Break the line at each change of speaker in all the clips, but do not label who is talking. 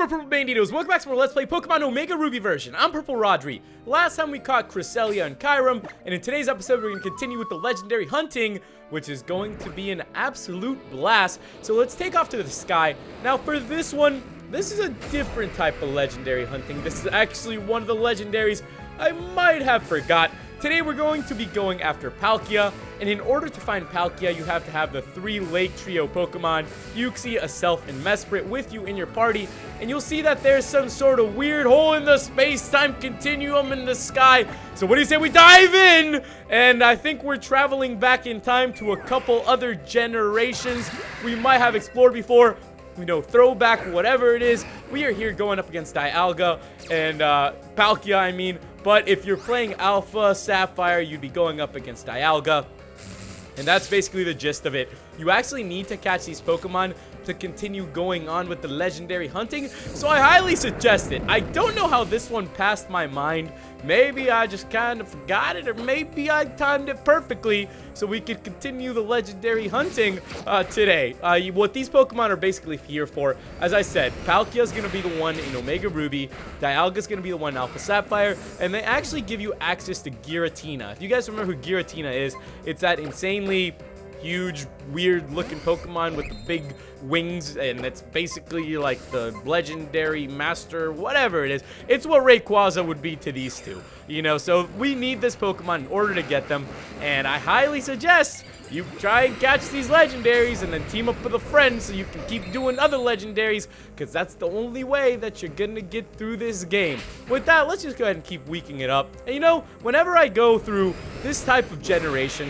up, Purple Banditos? Welcome back to more Let's Play Pokemon Omega Ruby version. I'm PurpleRodri. Last time we caught Cresselia and Kyurem, and in today's episode we're going to continue with the legendary hunting, which is going to be an absolute blast. So let's take off to the sky. Now for this one, this is a different type of legendary hunting. This is actually one of the legendaries I might have forgot. Today we're going to be going after Palkia, and in order to find Palkia, you have to have the 3 Lake Trio Pokemon, Uxie, Aself, and Mesprit with you in your party, and you'll see that there's some sort of weird hole in the space-time continuum in the sky. So what do you say we dive in? And I think we're traveling back in time to a couple other generations we might have explored before. You know, throwback, whatever it is. We are here going up against Dialga and Palkia, I mean. But if you're playing Alpha Sapphire, you'd be going up against Dialga. And that's basically the gist of it. You actually need to catch these Pokemon to continue going on with the legendary hunting. So I highly suggest it. I don't know how this one passed my mind. Maybe I just kind of forgot it, or maybe I timed it perfectly so we could continue the legendary hunting today. What these Pokemon are basically here for, as I said, Palkia is going to be the one in Omega Ruby, Dialga is going to be the one in Alpha Sapphire, and they actually give you access to Giratina. If you guys remember who Giratina is, it's that insanely huge, weird-looking Pokemon with the big wings, and it's basically like the legendary master, whatever it is. It's what Rayquaza would be to these two, you know, so we need this Pokemon in order to get them, and I highly suggest you try and catch these legendaries and then team up with a friend so you can keep doing other legendaries, because that's the only way that you're gonna get through this game. With that, let's just go ahead and keep weaking it up. And you know, whenever I go through this type of generation,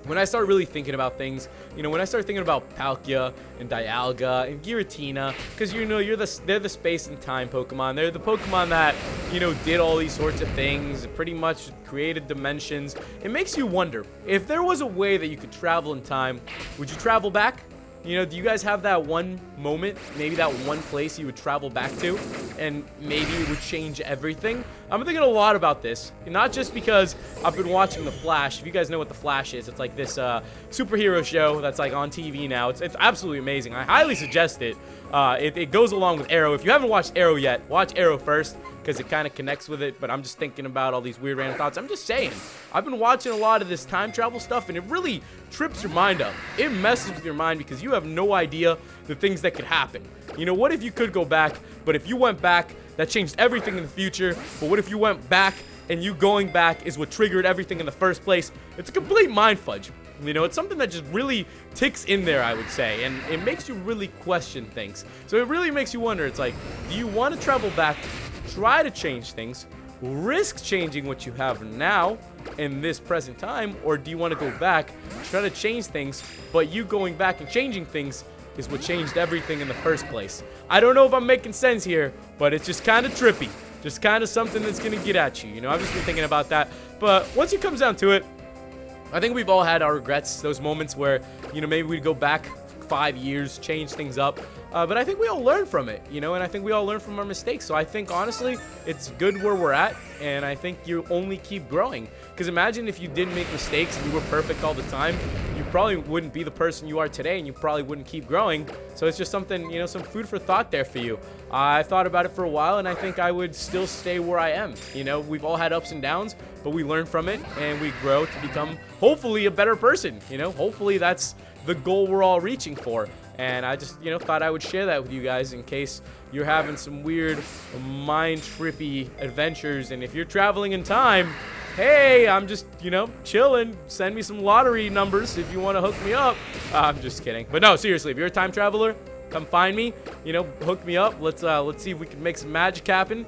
when I start really thinking about things, you know, when I start thinking about Palkia and Dialga and Giratina, because, you know, they're the space and time Pokemon. They're the Pokemon that, you know, did all these sorts of things, pretty much created dimensions. It makes you wonder, if there was a way that you could travel in time, would you travel back? You know, do you guys have that one moment, maybe that one place you would travel back to, and maybe it would change everything? I'm thinking a lot about this, not just because I've been watching The Flash. If you guys know what The Flash is, it's like this superhero show that's like on TV now. It's absolutely amazing. I highly suggest it. It goes along with Arrow. If you haven't watched Arrow yet, watch Arrow first, because it kind of connects with it, but I'm just thinking about all these weird random thoughts. I'm just saying, I've been watching a lot of this time travel stuff, and it really trips your mind up. It messes with your mind because you have no idea the things that could happen. You know, what if you could go back, but if you went back, that changed everything in the future? But what if you went back, and you going back is what triggered everything in the first place? It's a complete mind fudge. You know, it's something that just really ticks in there, I would say, and it makes you really question things. So it really makes you wonder, it's like, do you want to travel back, try to change things, risk changing what you have now in this present time, or do you want to go back, try to change things, but you going back and changing things is what changed everything in the first place? I don't know if I'm making sense here, but it's just kind of trippy. Just kind of something that's going to get at you. You know, I've just been thinking about that. But once it comes down to it, I think we've all had our regrets, those moments where, you know, maybe we'd go back 5 years, change things up. But I think we all learn from it, you know, and I think we all learn from our mistakes. So I think, honestly, it's good where we're at, and I think you only keep growing. Because imagine if you didn't make mistakes and you were perfect all the time, you probably wouldn't be the person you are today, and you probably wouldn't keep growing. So it's just something, you know, some food for thought there for you. I thought about it for a while, and I think I would still stay where I am. You know, we've all had ups and downs, but we learn from it, and we grow to become, hopefully, a better person. You know, hopefully that's the goal we're all reaching for. And I just, you know, thought I would share that with you guys in case you're having some weird mind-trippy adventures. And if you're traveling in time, hey, I'm just, you know, chilling. Send me some lottery numbers if you want to hook me up. I'm just kidding. But no, seriously, if you're a time traveler, come find me. You know, hook me up. Let's see if we can make some magic happen.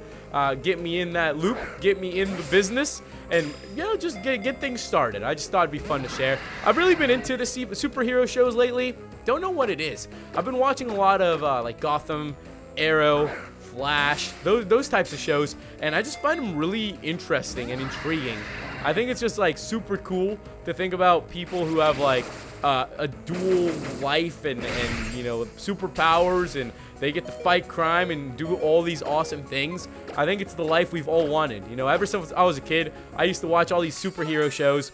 Get me in that loop. Get me in the business. And, you know, just get things started. I just thought it'd be fun to share. I've really been into the superhero shows lately. Don't know what it is. I've been watching a lot of like Gotham, Arrow, Flash, those types of shows, and I just find them really interesting and intriguing. I think it's just like super cool to think about people who have like a dual life and you know, superpowers, and they get to fight crime and do all these awesome things. I think it's the life we've all wanted. You know, ever since I was a kid, I used to watch all these superhero shows.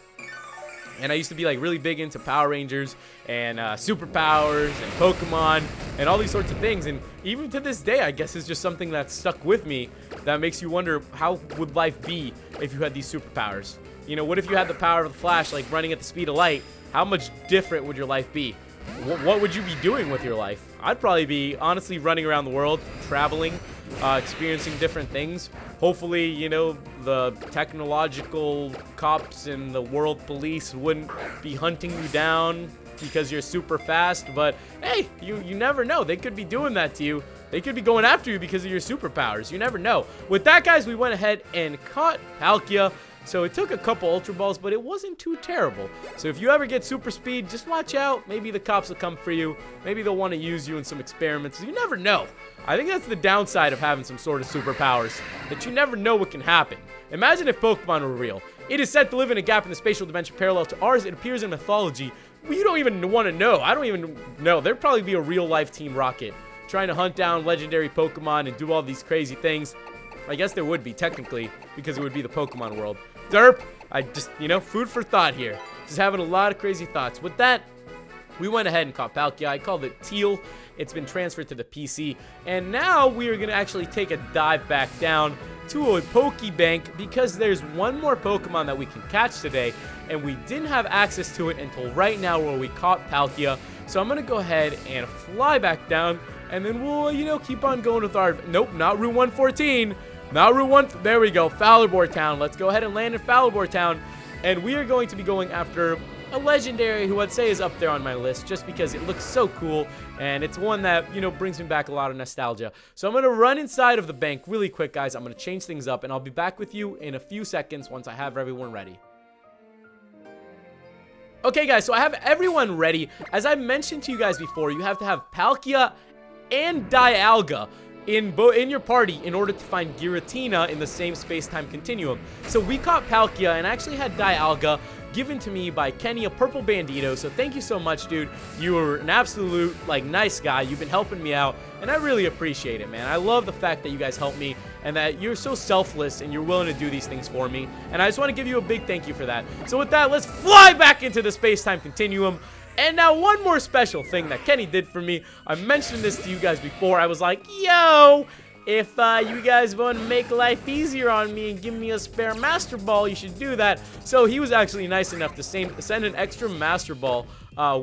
And I used to be like really big into Power Rangers and superpowers and Pokemon and all these sorts of things. And even to this day, I guess it's just something that's stuck with me that makes you wonder, how would life be if you had these superpowers? You know, what if you had the power of the Flash, like running at the speed of light? How much different would your life be? What would you be doing with your life? I'd probably be honestly running around the world, traveling, experiencing different things. Hopefully, you know, the technological cops and the world police wouldn't be hunting you down because you're super fast. But hey, you never know. They could be doing that to you. They could be going after you because of your superpowers. You never know. With that, guys, we went ahead and caught Palkia. So it took a couple Ultra Balls, but it wasn't too terrible. So if you ever get super speed, just watch out. Maybe the cops will come for you. Maybe they'll want to use you in some experiments. You never know. I think that's the downside of having some sort of superpowers, that you never know what can happen. Imagine if Pokemon were real. It is said to live in a gap in the spatial dimension parallel to ours. It appears in mythology. You don't even want to know. I don't even know. There'd probably be a real-life Team Rocket trying to hunt down legendary Pokemon and do all these crazy things. I guess there would be, technically, because it would be the Pokemon world. Derp, I just, you know, food for thought here. Just having a lot of crazy thoughts. With that, we went ahead and caught Palkia. I called it Teal. It's been transferred to the PC. And now we are going to actually take a dive back down to a Pokebank because there's one more Pokemon that we can catch today. And we didn't have access to it until right now where we caught Palkia. So I'm going to go ahead and fly back down. And then we'll, you know, keep on going with our... Nope, not Route 114. Not Route 1. There we go. Fowlerbore Town. Let's go ahead and land in Fowlerbore Town. And we are going to be going after a legendary who I'd say is up there on my list just because it looks so cool. And it's one that, you know, brings me back a lot of nostalgia. So I'm going to run inside of the bank really quick, guys. I'm going to change things up. And I'll be back with you in a few seconds once I have everyone ready. Okay, guys. So I have everyone ready. As I mentioned to you guys before, you have to have Palkia and Dialga in your party in order to find Giratina in the same space-time continuum. So we caught Palkia and actually had Dialga given to me by Kenny, a purple bandito. So thank you so much, dude. You were an absolute, like, nice guy. You've been helping me out, and I really appreciate it, man. I love the fact that you guys help me and that you're so selfless and you're willing to do these things for me. And I just want to give you a big thank you for that. So with that, let's fly back into the space-time continuum. And now one more special thing that Kenny did for me. I mentioned this to you guys before. I was like, yo, if you guys want to make life easier on me and give me a spare Master Ball, you should do that. So he was actually nice enough to send an extra Master Ball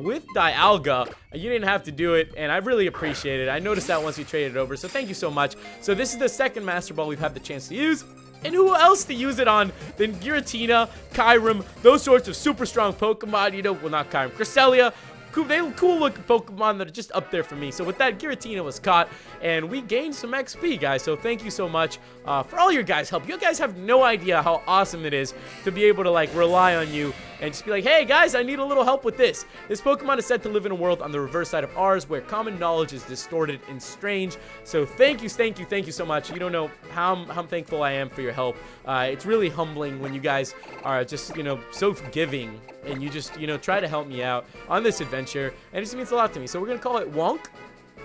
with Dialga. You didn't have to do it, and I really appreciate it. I noticed that once you traded it over, so thank you so much. So this is the second Master Ball we've had the chance to use. And who else to use it on than Giratina, Kyurem, those sorts of super strong Pokemon, you know, well, not Kyurem, Cresselia, cool looking Pokemon that are just up there for me. So with that, Giratina was caught, and we gained some XP, guys. So thank you so much for all your guys' help. You guys have no idea how awesome it is to be able to, like, rely on you and just be like, hey, guys, I need a little help with this. This Pokemon is said to live in a world on the reverse side of ours where common knowledge is distorted and strange. So thank you so much. You don't know how thankful I am for your help. It's really humbling when you guys are just, you know, so giving and you just, you know, try to help me out on this adventure. And it just means a lot to me. So we're going to call it Wonk.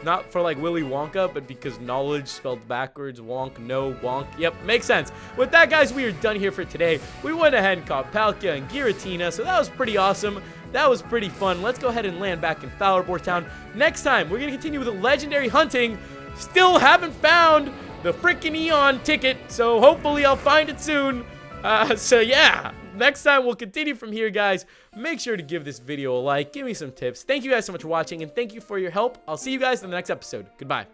Not for like Willy Wonka, but because knowledge spelled backwards. Wonk, no, Wonk. Yep, makes sense. With that, guys, we are done here for today. We went ahead and caught Palkia and Giratina, so that was pretty awesome. That was pretty fun. Let's go ahead and land back in Fowlerbore Town. Next time, we're going to continue with the legendary hunting. Still haven't found the freaking Eon ticket, so hopefully I'll find it soon. So yeah, next time we'll continue from here, guys. Make sure to give this video a like, give me some tips. Thank you guys so much for watching, and thank you for your help. I'll see you guys in the next episode. Goodbye.